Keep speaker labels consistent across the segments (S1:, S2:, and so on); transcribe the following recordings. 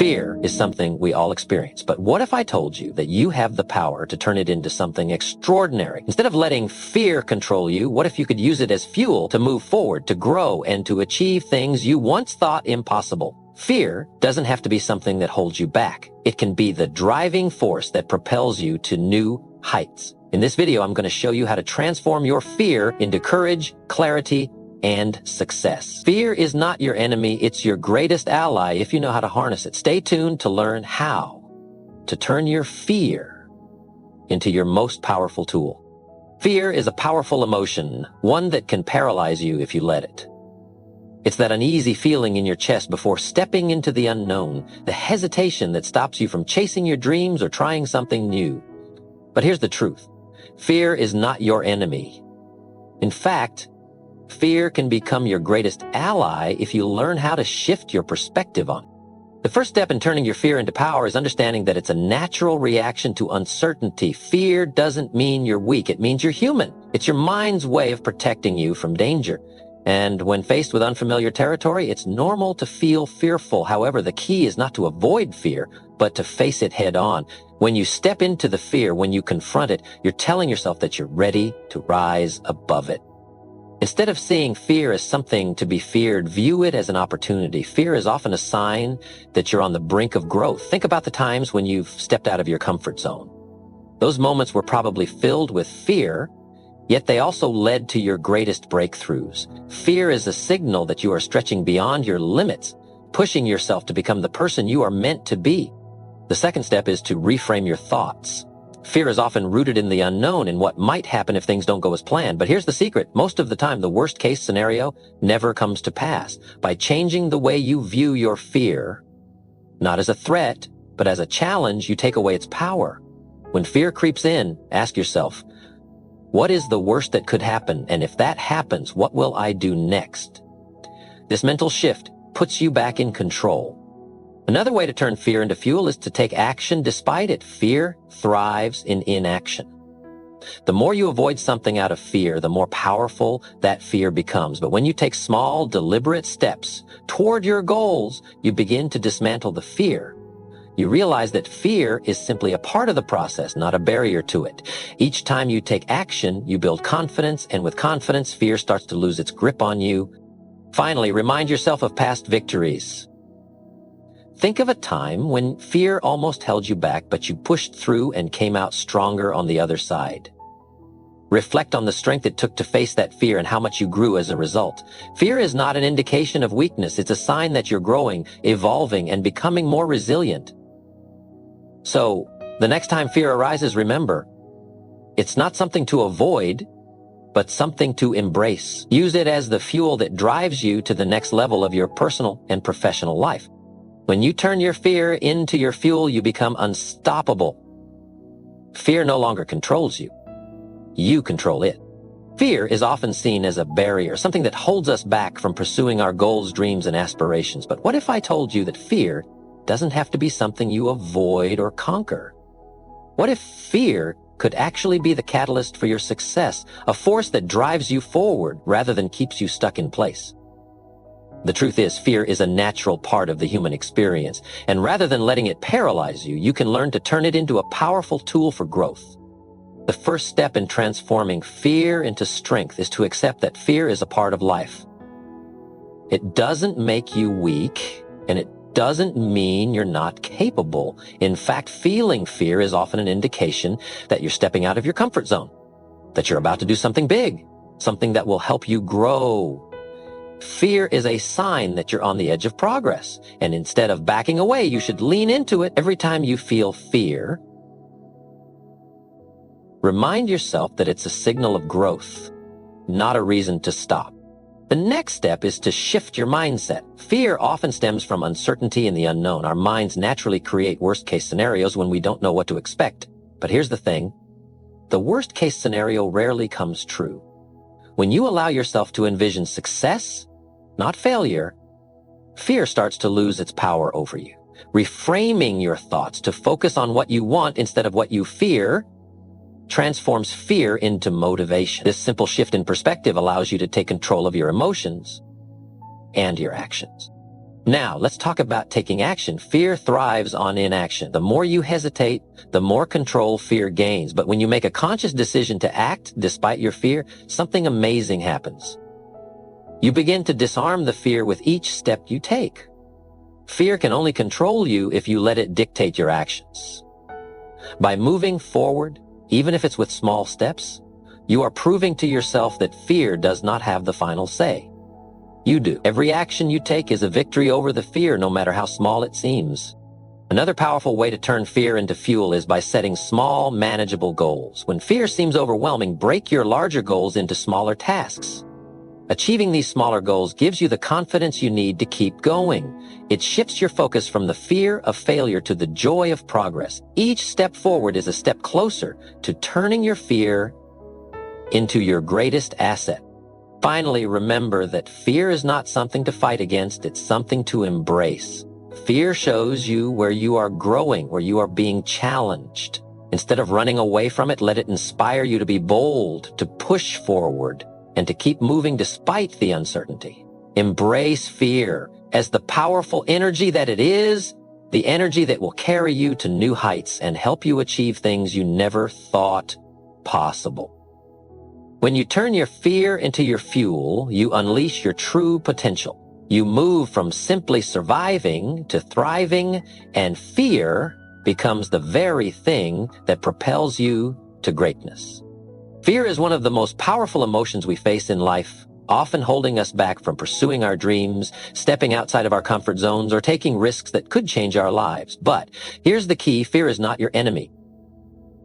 S1: Fear is something we all experience, but what if I told you that you have the power to turn it into something extraordinary? Instead of letting fear control you, what if you could use it as fuel to move forward, to grow, and to achieve things you once thought impossible? Fear doesn't have to be something that holds you back. It can be the driving force that propels you to new heights. In this video, I'm going to show you how to transform your fear into courage, clarity, and success. Fear is not your enemy, it's your greatest ally if you know how to harness it. Stay tuned to learn how to turn your fear into your most powerful tool. Fear is a powerful emotion, one that can paralyze you if you let it. It's that uneasy feeling in your chest before stepping into the unknown, the hesitation that stops you from chasing your dreams or trying something new. But here's the truth. Fear is not your enemy. In fact, fear can become your greatest ally if you learn how to shift your perspective on it. The first step in turning your fear into power is understanding that it's a natural reaction to uncertainty. Fear doesn't mean you're weak, it means you're human. It's your mind's way of protecting you from danger. And when faced with unfamiliar territory, it's normal to feel fearful. However, the key is not to avoid fear, but to face it head on. When you step into the fear, when you confront it, you're telling yourself that you're ready to rise above it. Instead of seeing fear as something to be feared, view it as an opportunity. Fear is often a sign that you're on the brink of growth. Think about the times when you've stepped out of your comfort zone. Those moments were probably filled with fear, yet they also led to your greatest breakthroughs. Fear is a signal that you are stretching beyond your limits, pushing yourself to become the person you are meant to be. The second step is to reframe your thoughts. Fear is often rooted in the unknown, in what might happen if things don't go as planned. But here's the secret. Most of the time, the worst-case scenario never comes to pass. By changing the way you view your fear, not as a threat, but as a challenge, you take away its power. When fear creeps in, ask yourself, what is the worst that could happen? And if that happens, what will I do next? This mental shift puts you back in control. Another way to turn fear into fuel is to take action despite it. Fear thrives in inaction. The more you avoid something out of fear, the more powerful that fear becomes. But when you take small, deliberate steps toward your goals, you begin to dismantle the fear. You realize that fear is simply a part of the process, not a barrier to it. Each time you take action, you build confidence, and with confidence, fear starts to lose its grip on you. Finally, remind yourself of past victories. Think of a time when fear almost held you back, but you pushed through and came out stronger on the other side. Reflect on the strength it took to face that fear and how much you grew as a result. Fear is not an indication of weakness. It's a sign that you're growing, evolving, and becoming more resilient. So, the next time fear arises, remember, it's not something to avoid, but something to embrace. Use it as the fuel that drives you to the next level of your personal and professional life. When you turn your fear into your fuel, you become unstoppable. Fear no longer controls you. You control it. Fear is often seen as a barrier, something that holds us back from pursuing our goals, dreams, and aspirations. But what if I told you that fear doesn't have to be something you avoid or conquer? What if fear could actually be the catalyst for your success, a force that drives you forward rather than keeps you stuck in place? The truth is, fear is a natural part of the human experience, and rather than letting it paralyze you, you can learn to turn it into a powerful tool for growth. The first step in transforming fear into strength is to accept that fear is a part of life. It doesn't make you weak, and it doesn't mean you're not capable. In fact, feeling fear is often an indication that you're stepping out of your comfort zone, that you're about to do something big, something that will help you grow. Fear is a sign that you're on the edge of progress, and instead of backing away, you should lean into it. Every time you feel fear, remind yourself that it's a signal of growth, not a reason to stop. The next step is to shift your mindset. Fear often stems from uncertainty and the unknown. Our minds naturally create worst-case scenarios when we don't know what to expect. But here's the thing. The worst-case scenario rarely comes true. When you allow yourself to envision success, not failure, fear starts to lose its power over you. Reframing your thoughts to focus on what you want instead of what you fear transforms fear into motivation. This simple shift in perspective allows you to take control of your emotions and your actions. Now, let's talk about taking action. Fear thrives on inaction. The more you hesitate, the more control fear gains. But when you make a conscious decision to act despite your fear, something amazing happens. You begin to disarm the fear with each step you take. Fear can only control you if you let it dictate your actions. By moving forward, even if it's with small steps, you are proving to yourself that fear does not have the final say. You do. Every action you take is a victory over the fear, no matter how small it seems. Another powerful way to turn fear into fuel is by setting small, manageable goals. When fear seems overwhelming, break your larger goals into smaller tasks. Achieving these smaller goals gives you the confidence you need to keep going. It shifts your focus from the fear of failure to the joy of progress. Each step forward is a step closer to turning your fear into your greatest asset. Finally, remember that fear is not something to fight against, it's something to embrace. Fear shows you where you are growing, where you are being challenged. Instead of running away from it, let it inspire you to be bold, to push forward, and to keep moving despite the uncertainty. Embrace fear as the powerful energy that it is, the energy that will carry you to new heights and help you achieve things you never thought possible. When you turn your fear into your fuel, you unleash your true potential. You move from simply surviving to thriving, and fear becomes the very thing that propels you to greatness. Fear is one of the most powerful emotions we face in life, often holding us back from pursuing our dreams, stepping outside of our comfort zones, or taking risks that could change our lives. But here's the key: fear is not your enemy.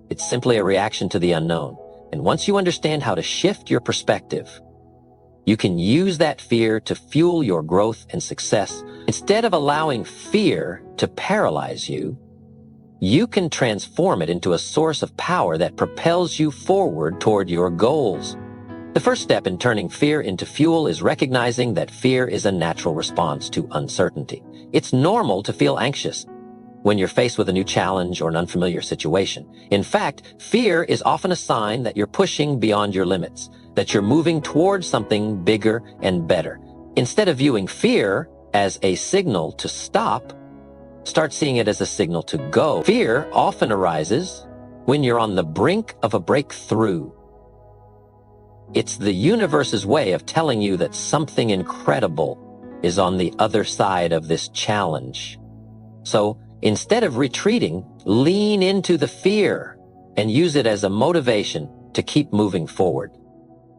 S1: It's simply a reaction to the unknown. And once you understand how to shift your perspective, you can use that fear to fuel your growth and success. Instead of allowing fear to paralyze you, you can transform it into a source of power that propels you forward toward your goals. The first step in turning fear into fuel is recognizing that fear is a natural response to uncertainty. It's normal to feel anxious when you're faced with a new challenge or an unfamiliar situation. In fact, fear is often a sign that you're pushing beyond your limits, that you're moving towards something bigger and better. Instead of viewing fear as a signal to stop, start seeing it as a signal to go. Fear often arises when you're on the brink of a breakthrough. It's the universe's way of telling you that something incredible is on the other side of this challenge. So, instead of retreating, lean into the fear and use it as a motivation to keep moving forward.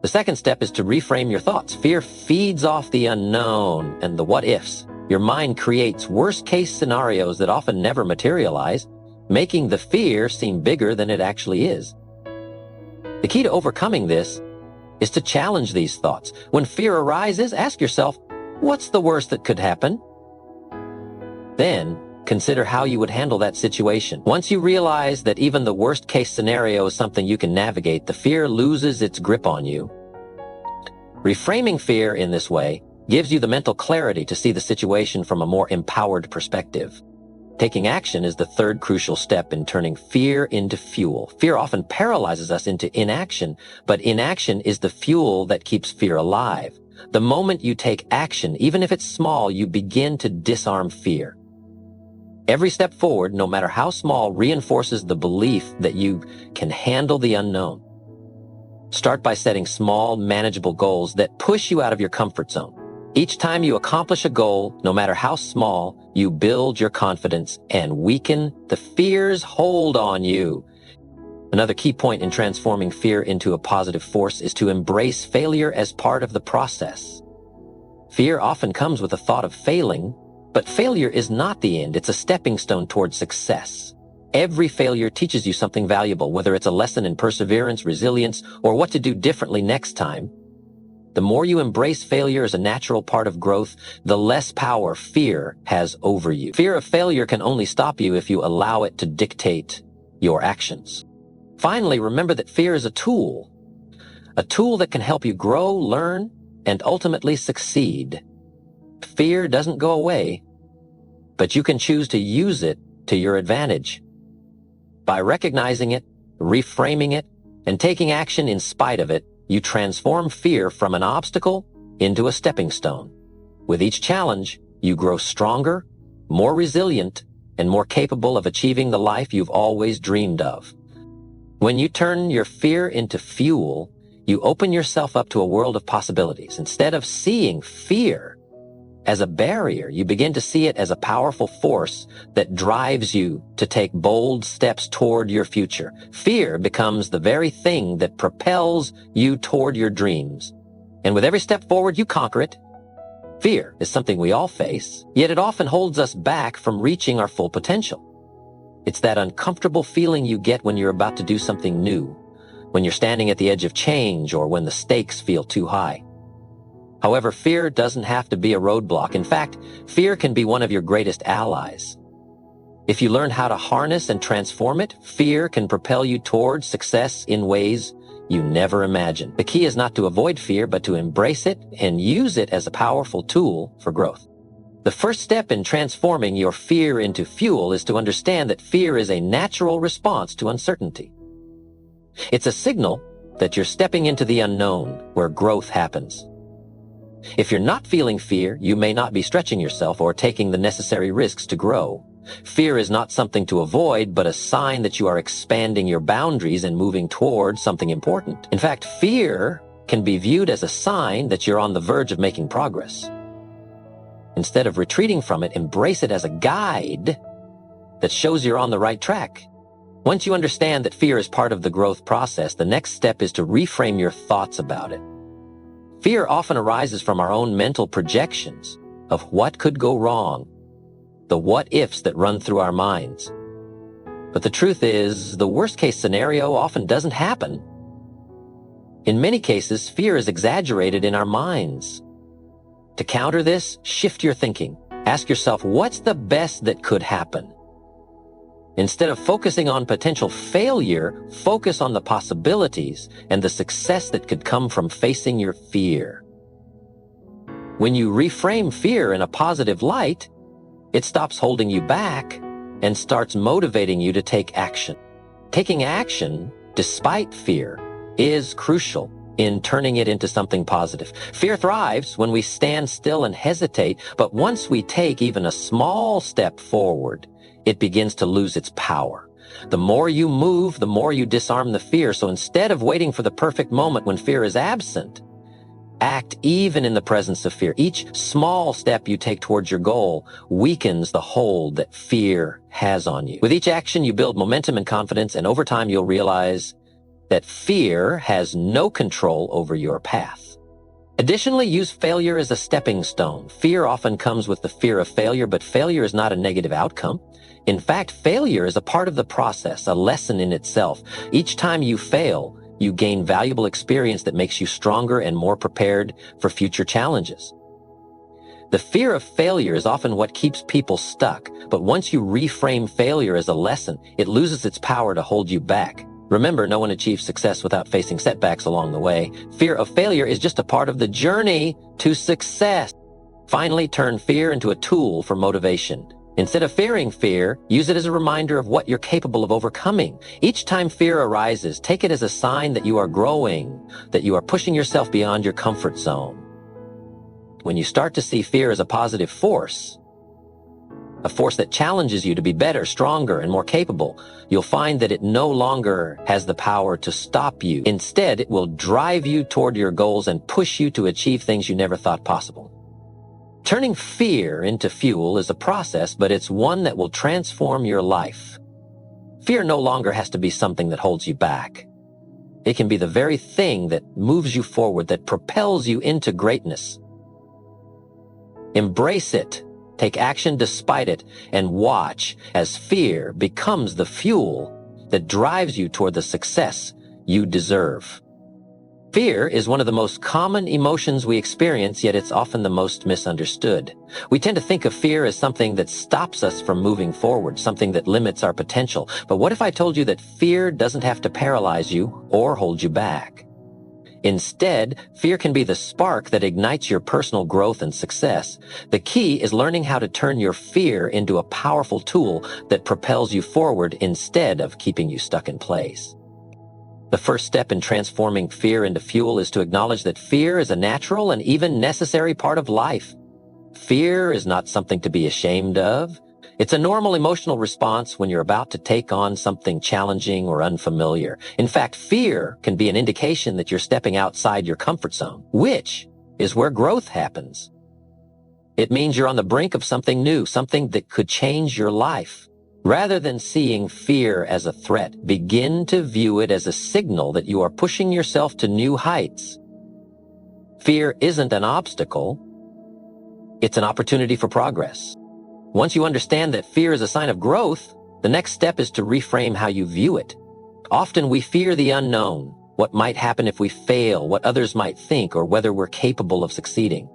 S1: The second step is to reframe your thoughts. Fear feeds off the unknown and the what-ifs. Your mind creates worst-case scenarios that often never materialize, making the fear seem bigger than it actually is. The key to overcoming this is to challenge these thoughts. When fear arises, ask yourself, what's the worst that could happen? Then, consider how you would handle that situation. Once you realize that even the worst-case scenario is something you can navigate, the fear loses its grip on you. Reframing fear in this way gives you the mental clarity to see the situation from a more empowered perspective. Taking action is the third crucial step in turning fear into fuel. Fear often paralyzes us into inaction, but inaction is the fuel that keeps fear alive. The moment you take action, even if it's small, you begin to disarm fear. Every step forward, no matter how small, reinforces the belief that you can handle the unknown. Start by setting small, manageable goals that push you out of your comfort zone. Each time you accomplish a goal, no matter how small, you build your confidence and weaken the fear's hold on you. Another key point in transforming fear into a positive force is to embrace failure as part of the process. Fear often comes with the thought of failing, but failure is not the end. It's a stepping stone towards success. Every failure teaches you something valuable, whether it's a lesson in perseverance, resilience, or what to do differently next time. The more you embrace failure as a natural part of growth, the less power fear has over you. Fear of failure can only stop you if you allow it to dictate your actions. Finally, remember that fear is a tool that can help you grow, learn, and ultimately succeed. Fear doesn't go away, but you can choose to use it to your advantage. By recognizing it, reframing it, and taking action in spite of it, you transform fear from an obstacle into a stepping stone. With each challenge, you grow stronger, more resilient, and more capable of achieving the life you've always dreamed of. When you turn your fear into fuel, you open yourself up to a world of possibilities. Instead of seeing fear as a barrier, you begin to see it as a powerful force that drives you to take bold steps toward your future. Fear becomes the very thing that propels you toward your dreams. And with every step forward, you conquer it. Fear is something we all face, yet it often holds us back from reaching our full potential. It's that uncomfortable feeling you get when you're about to do something new, when you're standing at the edge of change, or when the stakes feel too high. However, fear doesn't have to be a roadblock. In fact, fear can be one of your greatest allies. If you learn how to harness and transform it, fear can propel you towards success in ways you never imagined. The key is not to avoid fear, but to embrace it and use it as a powerful tool for growth. The first step in transforming your fear into fuel is to understand that fear is a natural response to uncertainty. It's a signal that you're stepping into the unknown, where growth happens. If you're not feeling fear, you may not be stretching yourself or taking the necessary risks to grow. Fear is not something to avoid, but a sign that you are expanding your boundaries and moving toward something important. In fact, fear can be viewed as a sign that you're on the verge of making progress. Instead of retreating from it, embrace it as a guide that shows you're on the right track. Once you understand that fear is part of the growth process, the next step is to reframe your thoughts about it. Fear often arises from our own mental projections of what could go wrong, the what-ifs that run through our minds. But the truth is, the worst-case scenario often doesn't happen. In many cases, fear is exaggerated in our minds. To counter this, shift your thinking. Ask yourself, what's the best that could happen? Instead of focusing on potential failure, focus on the possibilities and the success that could come from facing your fear. When you reframe fear in a positive light, it stops holding you back and starts motivating you to take action. Taking action, despite fear, is crucial in turning it into something positive. Fear thrives when we stand still and hesitate, but once we take even a small step forward, it begins to lose its power. The more you move, the more you disarm the fear. So instead of waiting for the perfect moment when fear is absent, act even in the presence of fear. Each small step you take towards your goal weakens the hold that fear has on you. With each action, you build momentum and confidence, and over time you'll realize that fear has no control over your path. Additionally, use failure as a stepping stone. Fear often comes with the fear of failure, but failure is not a negative outcome. In fact, failure is a part of the process, a lesson in itself. Each time you fail, you gain valuable experience that makes you stronger and more prepared for future challenges. The fear of failure is often what keeps people stuck, but once you reframe failure as a lesson, it loses its power to hold you back. Remember, no one achieves success without facing setbacks along the way. Fear of failure is just a part of the journey to success. Finally, turn fear into a tool for motivation. Instead of fearing fear, use it as a reminder of what you're capable of overcoming. Each time fear arises, take it as a sign that you are growing, that you are pushing yourself beyond your comfort zone. When you start to see fear as a positive force, a force that challenges you to be better, stronger, and more capable, you'll find that it no longer has the power to stop you. Instead, it will drive you toward your goals and push you to achieve things you never thought possible. Turning fear into fuel is a process, but it's one that will transform your life. Fear no longer has to be something that holds you back. It can be the very thing that moves you forward, that propels you into greatness. Embrace it. Take action despite it, and watch as fear becomes the fuel that drives you toward the success you deserve. Fear is one of the most common emotions we experience, yet it's often the most misunderstood. We tend to think of fear as something that stops us from moving forward, something that limits our potential. But what if I told you that fear doesn't have to paralyze you or hold you back? Instead, fear can be the spark that ignites your personal growth and success. The key is learning how to turn your fear into a powerful tool that propels you forward instead of keeping you stuck in place. The first step in transforming fear into fuel is to acknowledge that fear is a natural and even necessary part of life. Fear is not something to be ashamed of. It's a normal emotional response when you're about to take on something challenging or unfamiliar. In fact, fear can be an indication that you're stepping outside your comfort zone, which is where growth happens. It means you're on the brink of something new, something that could change your life. Rather than seeing fear as a threat, begin to view it as a signal that you are pushing yourself to new heights. Fear isn't an obstacle. It's an opportunity for progress. Once you understand that fear is a sign of growth, the next step is to reframe how you view it. Often we fear the unknown, what might happen if we fail, what others might think, or whether we're capable of succeeding.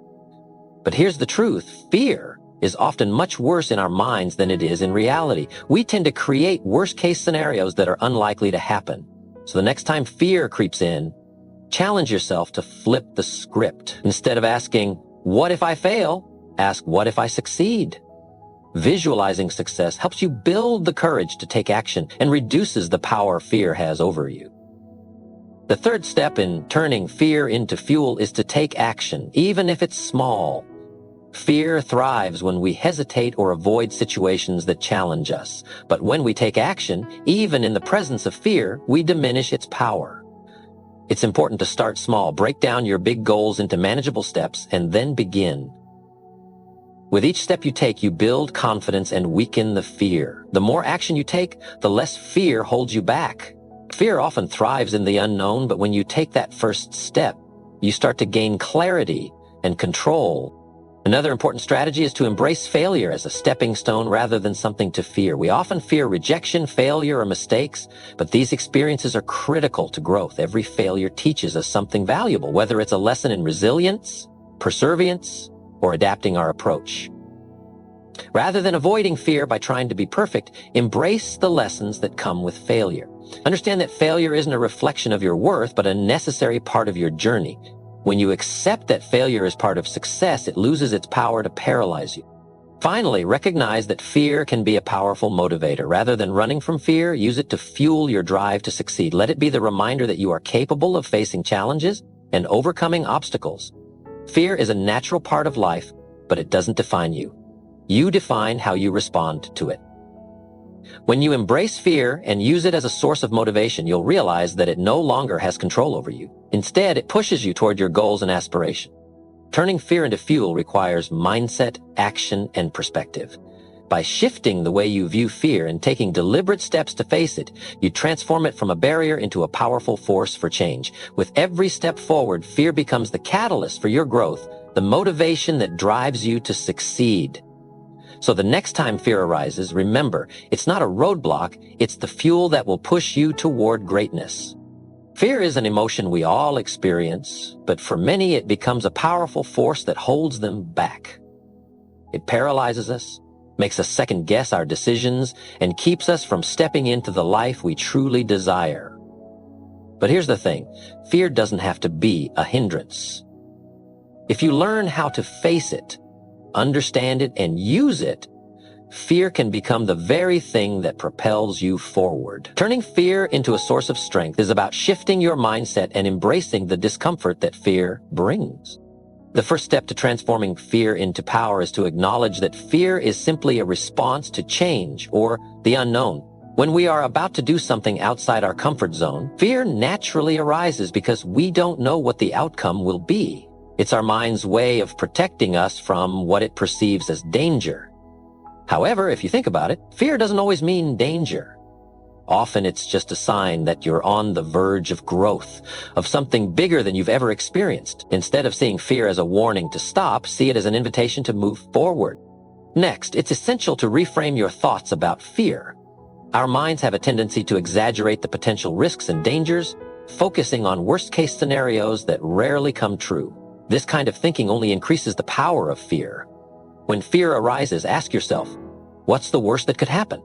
S1: But here's the truth. Fear is often much worse in our minds than it is in reality. We tend to create worst-case scenarios that are unlikely to happen. So the next time fear creeps in, challenge yourself to flip the script. Instead of asking, "What if I fail?" ask, "What if I succeed?" Visualizing success helps you build the courage to take action and reduces the power fear has over you. The third step in turning fear into fuel is to take action, even if it's small. Fear thrives when we hesitate or avoid situations that challenge us. But when we take action, even in the presence of fear, we diminish its power. It's important to start small, break down your big goals into manageable steps, and then begin. With each step you take, you build confidence and weaken the fear. The more action you take, the less fear holds you back. Fear often thrives in the unknown, but when you take that first step, you start to gain clarity and control. Another important strategy is to embrace failure as a stepping stone rather than something to fear. We often fear rejection, failure, or mistakes, but these experiences are critical to growth. Every failure teaches us something valuable, whether it's a lesson in resilience, perseverance, or adapting our approach. Rather than avoiding fear by trying to be perfect, embrace the lessons that come with failure. Understand that failure isn't a reflection of your worth, but a necessary part of your journey. When you accept that failure is part of success, it loses its power to paralyze you. Finally, recognize that fear can be a powerful motivator. Rather than running from fear, use it to fuel your drive to succeed. Let it be the reminder that you are capable of facing challenges and overcoming obstacles. Fear is a natural part of life, but it doesn't define you. You define how you respond to it. When you embrace fear and use it as a source of motivation, you'll realize that it no longer has control over you. Instead, it pushes you toward your goals and aspirations. Turning fear into fuel requires mindset, action, and perspective. By shifting the way you view fear and taking deliberate steps to face it, you transform it from a barrier into a powerful force for change. With every step forward, fear becomes the catalyst for your growth, the motivation that drives you to succeed. So the next time fear arises, remember, it's not a roadblock, it's the fuel that will push you toward greatness. Fear is an emotion we all experience, but for many it becomes a powerful force that holds them back. It paralyzes us, makes us second-guess our decisions, and keeps us from stepping into the life we truly desire. But here's the thing, fear doesn't have to be a hindrance. If you learn how to face it, understand it, and use it, fear can become the very thing that propels you forward. Turning fear into a source of strength is about shifting your mindset and embracing the discomfort that fear brings. The first step to transforming fear into power is to acknowledge that fear is simply a response to change or the unknown. When we are about to do something outside our comfort zone, fear naturally arises because we don't know what the outcome will be. It's our mind's way of protecting us from what it perceives as danger. However, if you think about it, fear doesn't always mean danger. Often it's just a sign that you're on the verge of growth, of something bigger than you've ever experienced. Instead of seeing fear as a warning to stop, see it as an invitation to move forward. Next, it's essential to reframe your thoughts about fear. Our minds have a tendency to exaggerate the potential risks and dangers, focusing on worst-case scenarios that rarely come true. This kind of thinking only increases the power of fear. When fear arises, ask yourself, what's the worst that could happen?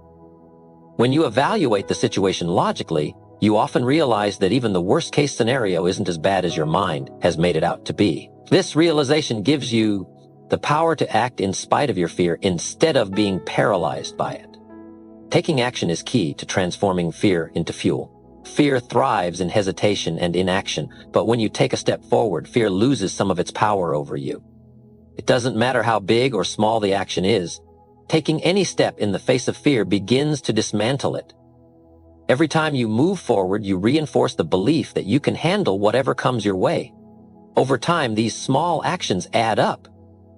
S1: When you evaluate the situation logically, you often realize that even the worst-case scenario isn't as bad as your mind has made it out to be. This realization gives you the power to act in spite of your fear instead of being paralyzed by it. Taking action is key to transforming fear into fuel. Fear thrives in hesitation and inaction, but when you take a step forward, fear loses some of its power over you. It doesn't matter how big or small the action is. Taking any step in the face of fear begins to dismantle it. Every time you move forward, you reinforce the belief that you can handle whatever comes your way. Over time, these small actions add up,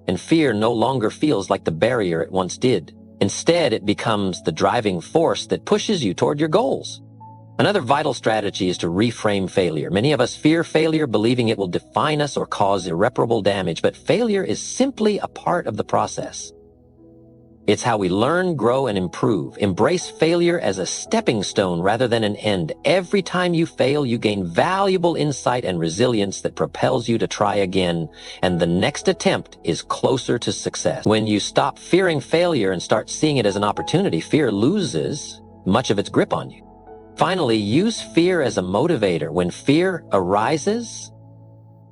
S1: and fear no longer feels like the barrier it once did. Instead, it becomes the driving force that pushes you toward your goals. Another vital strategy is to reframe failure. Many of us fear failure, believing it will define us or cause irreparable damage, but failure is simply a part of the process. It's how we learn, grow, and improve. Embrace failure as a stepping stone rather than an end. Every time you fail, you gain valuable insight and resilience that propels you to try again, and the next attempt is closer to success. When you stop fearing failure and start seeing it as an opportunity, fear loses much of its grip on you. Finally, use fear as a motivator. When fear arises,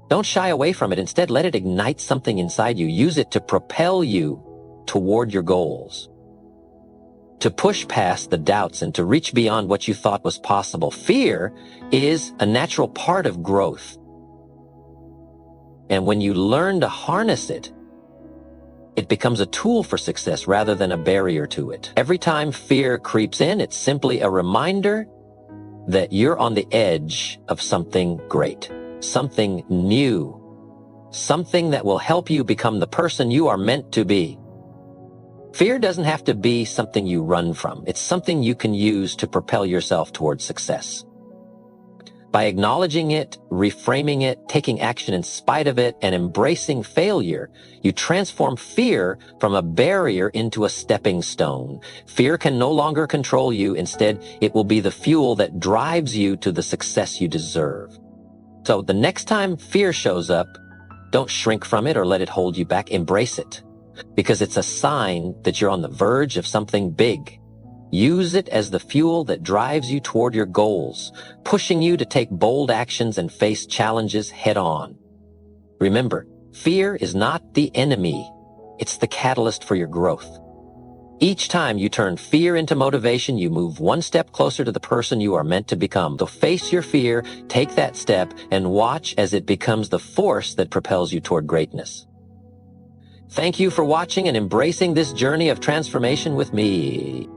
S1: don't shy away from it. Instead, let it ignite something inside you. Use it to propel you toward your goals, to push past the doubts and to reach beyond what you thought was possible. Fear is a natural part of growth. And when you learn to harness it, it becomes a tool for success rather than a barrier to it. Every time fear creeps in, it's simply a reminder that you're on the edge of something great, something new, something that will help you become the person you are meant to be. Fear doesn't have to be something you run from. It's something you can use to propel yourself towards success. By acknowledging it, reframing it, taking action in spite of it, and embracing failure, you transform fear from a barrier into a stepping stone. Fear can no longer control you. Instead, it will be the fuel that drives you to the success you deserve. So the next time fear shows up, don't shrink from it or let it hold you back. Embrace it, because it's a sign that you're on the verge of something big. Use it as the fuel that drives you toward your goals, pushing you to take bold actions and face challenges head on. Remember, fear is not the enemy. It's the catalyst for your growth. Each time you turn fear into motivation, you move one step closer to the person you are meant to become. So face your fear, take that step, and watch as it becomes the force that propels you toward greatness. Thank you for watching and embracing this journey of transformation with me.